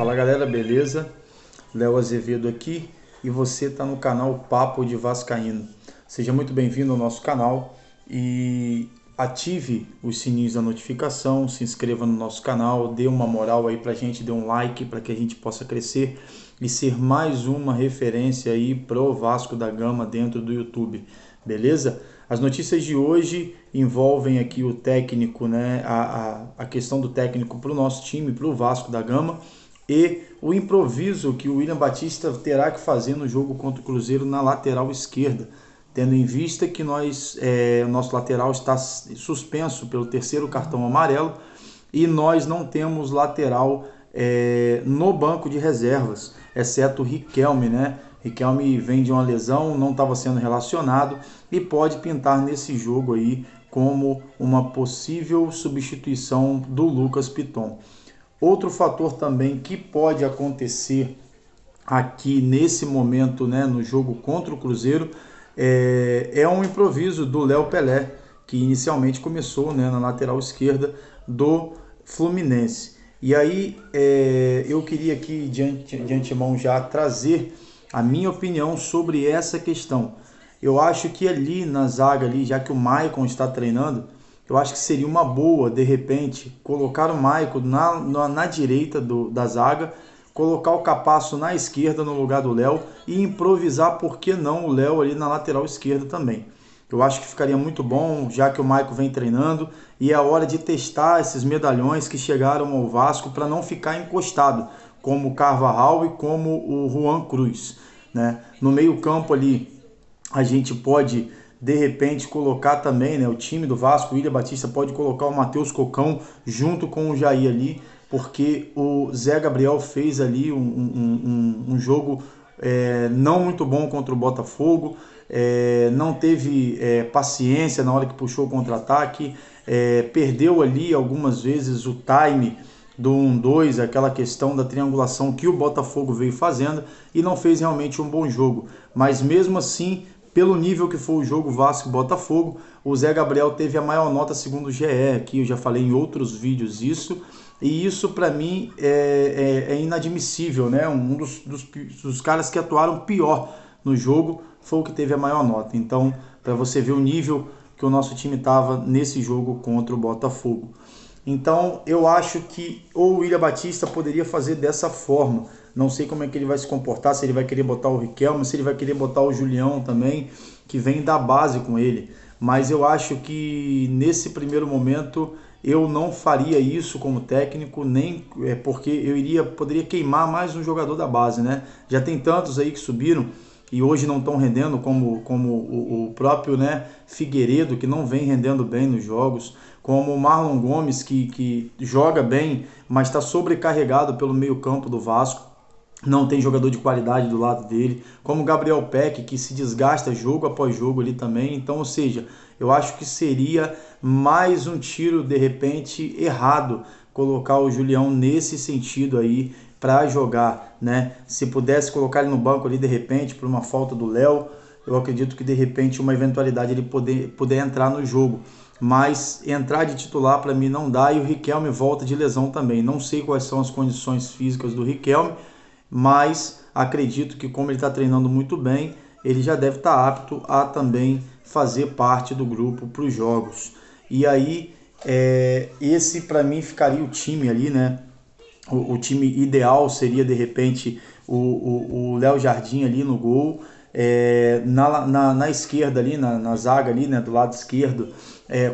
Fala galera, beleza? Léo Azevedo aqui e você está no canal Papo de Vascaíno. Seja muito bem-vindo ao nosso canal e ative os sininhos da notificação, se inscreva no nosso canal, dê uma moral aí pra gente, dê um like para que a gente possa crescer e ser mais uma referência aí pro Vasco da Gama dentro do YouTube, beleza? As notícias de hoje envolvem aqui o técnico, né, a questão do técnico para o nosso time, para o Vasco da Gama, e o improviso que o William Batista terá que fazer no jogo contra o Cruzeiro na lateral esquerda, tendo em vista que o nosso lateral está suspenso pelo terceiro cartão amarelo e nós não temos lateral no banco de reservas, exceto o Riquelme, né? Riquelme vem de uma lesão, não estava sendo relacionado e pode pintar nesse jogo aí como uma possível substituição do Lucas Piton. Outro fator também que pode acontecer aqui nesse momento, né, no jogo contra o Cruzeiro, é um improviso do Léo Pelé, que inicialmente começou, né, na lateral esquerda do Fluminense. E aí eu queria aqui de antemão já trazer a minha opinião sobre essa questão. Eu acho que ali na zaga, ali, já que o Maicon está treinando, eu acho que seria uma boa, de repente, colocar o Maicon na direita da zaga, colocar o Capasso na esquerda no lugar do Léo e improvisar, por que não, o Léo ali na lateral esquerda também. Eu acho que ficaria muito bom, já que o Maicon vem treinando, e é a hora de testar esses medalhões que chegaram ao Vasco para não ficar encostado, como o Carvajal e como o Juan Cruz, né? No meio campo ali, a gente pode de repente colocar também, né, o time do Vasco, o William Batista pode colocar o Matheus Cocão junto com o Jair ali, porque o Zé Gabriel fez ali um jogo não muito bom contra o Botafogo, não teve paciência na hora que puxou o contra-ataque, perdeu ali algumas vezes o time do 1-2, aquela questão da triangulação que o Botafogo veio fazendo e não fez realmente um bom jogo, mas mesmo assim, pelo nível que foi o jogo Vasco e Botafogo, o Zé Gabriel teve a maior nota segundo o GE, aqui eu já falei em outros vídeos isso, e isso para mim é inadmissível, né? Um dos caras que atuaram pior no jogo foi o que teve a maior nota. Então, para você ver o nível que o nosso time estava nesse jogo contra o Botafogo. Então, eu acho que o William Batista poderia fazer dessa forma. Não sei como é que ele vai se comportar, se ele vai querer botar o Riquelme, se ele vai querer botar o Julião também, que vem da base com ele. Mas eu acho que nesse primeiro momento eu não faria isso como técnico, nem porque poderia queimar mais um jogador da base, né? Já tem tantos aí que subiram e hoje não estão rendendo, como o próprio, né, Figueiredo, que não vem rendendo bem nos jogos, como o Marlon Gomes, que joga bem, mas está sobrecarregado pelo meio campo do Vasco, não tem jogador de qualidade do lado dele, como o Gabriel Peck, que se desgasta jogo após jogo ali também. Então, ou seja, eu acho que seria mais um tiro, de repente, errado, colocar o Julião nesse sentido aí para jogar, né? Se pudesse colocar ele no banco ali, de repente, por uma falta do Léo, eu acredito que, de repente, uma eventualidade ele poder entrar no jogo. Mas entrar de titular para mim não dá, e o Riquelme volta de lesão também. Não sei quais são as condições físicas do Riquelme, mas acredito que, como ele está treinando muito bem, ele já deve estar apto a também fazer parte do grupo para os jogos. E aí, esse para mim ficaria o time ali, né? O time ideal seria, de repente, o Léo Jardim ali no gol, na esquerda ali, na zaga ali, né, do lado esquerdo,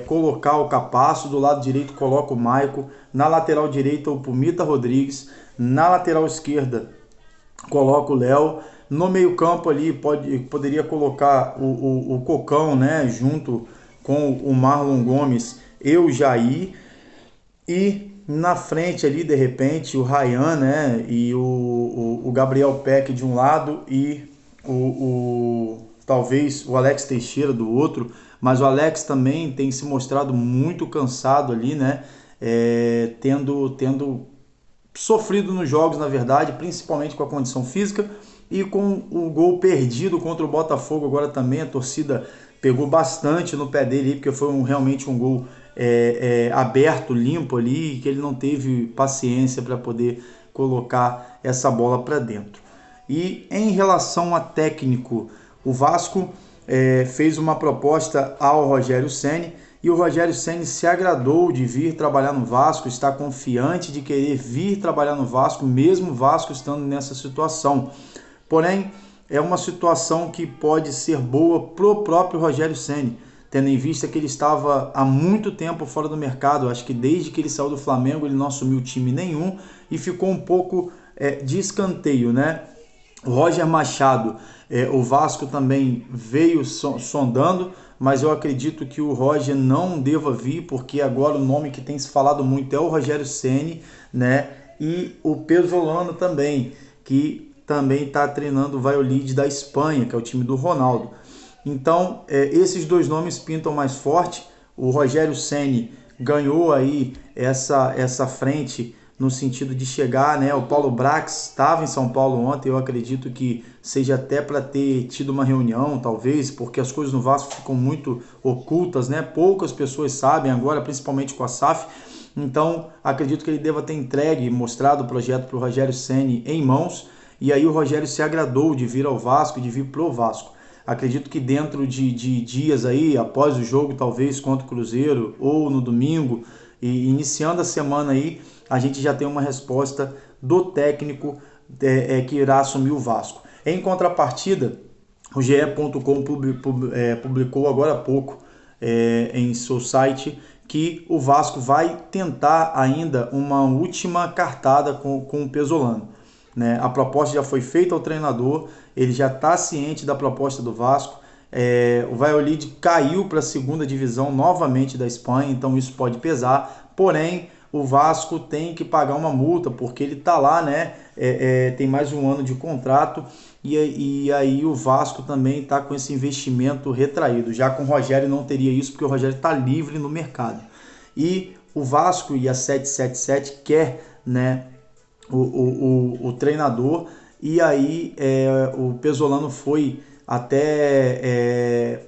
colocar o Capasso, do lado direito coloca o Maicon, na lateral direita o Pumita Rodrigues, na lateral esquerda coloca o Léo, no meio campo ali poderia colocar o Cocão, né, junto com o Marlon Gomes e o Jair, e na frente ali, de repente, o Ryan, né, e o Gabriel Peck de um lado e talvez o Alex Teixeira do outro, mas o Alex também tem se mostrado muito cansado ali, né, tendo sofrido nos jogos, na verdade, principalmente com a condição física e com o gol perdido contra o Botafogo agora também. A torcida pegou bastante no pé dele, porque foi realmente um gol aberto, limpo ali, que ele não teve paciência para poder colocar essa bola para dentro. E em relação a técnico, o Vasco fez uma proposta ao Rogério Ceni, e o Rogério Ceni se agradou de vir trabalhar no Vasco, está confiante de querer vir trabalhar no Vasco, mesmo o Vasco estando nessa situação. Porém, é uma situação que pode ser boa para o próprio Rogério Ceni, tendo em vista que ele estava há muito tempo fora do mercado. Acho que desde que ele saiu do Flamengo ele não assumiu time nenhum e ficou um pouco de escanteio, né? O Roger Machado, o Vasco também veio sondando, mas eu acredito que o Roger não deva vir, porque agora o nome que tem se falado muito é o Rogério Ceni, né? E o Pesolano também, que também está treinando o Valladolid da Espanha, que é o time do Ronaldo. Então, esses dois nomes pintam mais forte. O Rogério Ceni ganhou aí essa frente no sentido de chegar, né? O Paulo Brax estava em São Paulo ontem, eu acredito que seja até para ter tido uma reunião, talvez, porque as coisas no Vasco ficam muito ocultas, né? Poucas pessoas sabem agora, principalmente com a SAF. Então, acredito que ele deva ter entregue, mostrado o projeto para o Rogério Ceni em mãos, e aí o Rogério se agradou de vir ao Vasco, de vir pro Vasco. Acredito que dentro de dias aí, após o jogo, talvez contra o Cruzeiro, ou no domingo, e iniciando a semana aí, a gente já tem uma resposta do técnico que irá assumir o Vasco. Em contrapartida, o GE.com publicou agora há pouco em seu site que o Vasco vai tentar ainda uma última cartada com o Pesolano, né? A proposta já foi feita ao treinador, ele já está ciente da proposta do Vasco. O Valladolid caiu para a segunda divisão novamente da Espanha, então isso pode pesar, porém o Vasco tem que pagar uma multa, porque ele está lá, né? Tem mais um ano de contrato, e aí o Vasco também está com esse investimento retraído. Já com o Rogério não teria isso, porque o Rogério está livre no mercado. E o Vasco e a 777 quer, né, o treinador, e aí o Pesolano foi até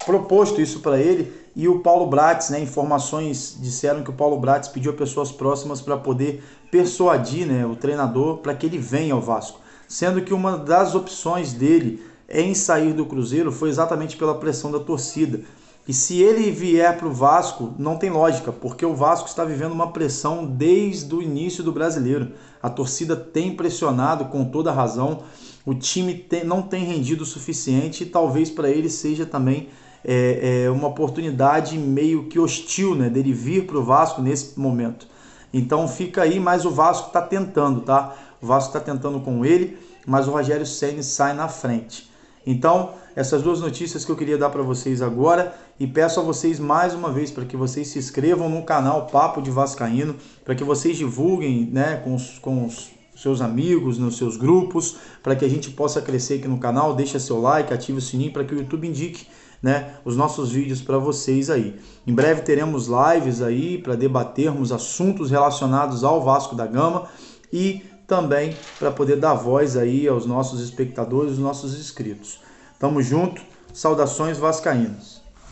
proposto isso para ele, e o Paulo Bratz, né, informações disseram que o Paulo Bratz pediu a pessoas próximas para poder persuadir, né, o treinador para que ele venha ao Vasco, sendo que uma das opções dele em sair do Cruzeiro foi exatamente pela pressão da torcida. E se ele vier para o Vasco, não tem lógica, porque o Vasco está vivendo uma pressão desde o início do Brasileiro. A torcida tem pressionado com toda a razão, o time não tem rendido o suficiente, e talvez para ele seja também uma oportunidade meio que hostil, né, dele vir para o Vasco nesse momento. Então fica aí, mas o Vasco está tentando, tá? O Vasco está tentando com ele, mas o Rogério Ceni sai na frente. Então, essas duas notícias que eu queria dar para vocês agora, e peço a vocês mais uma vez para que vocês se inscrevam no canal Papo de Vascaíno, para que vocês divulguem, né, com os seus amigos, nos seus grupos, para que a gente possa crescer aqui no canal. Deixa seu like, ative o sininho para que o YouTube indique, né, os nossos vídeos para vocês aí. Em breve teremos lives aí para debatermos assuntos relacionados ao Vasco da Gama, e também para poder dar voz aí aos nossos espectadores, aos nossos inscritos. Tamo junto, saudações vascaínas.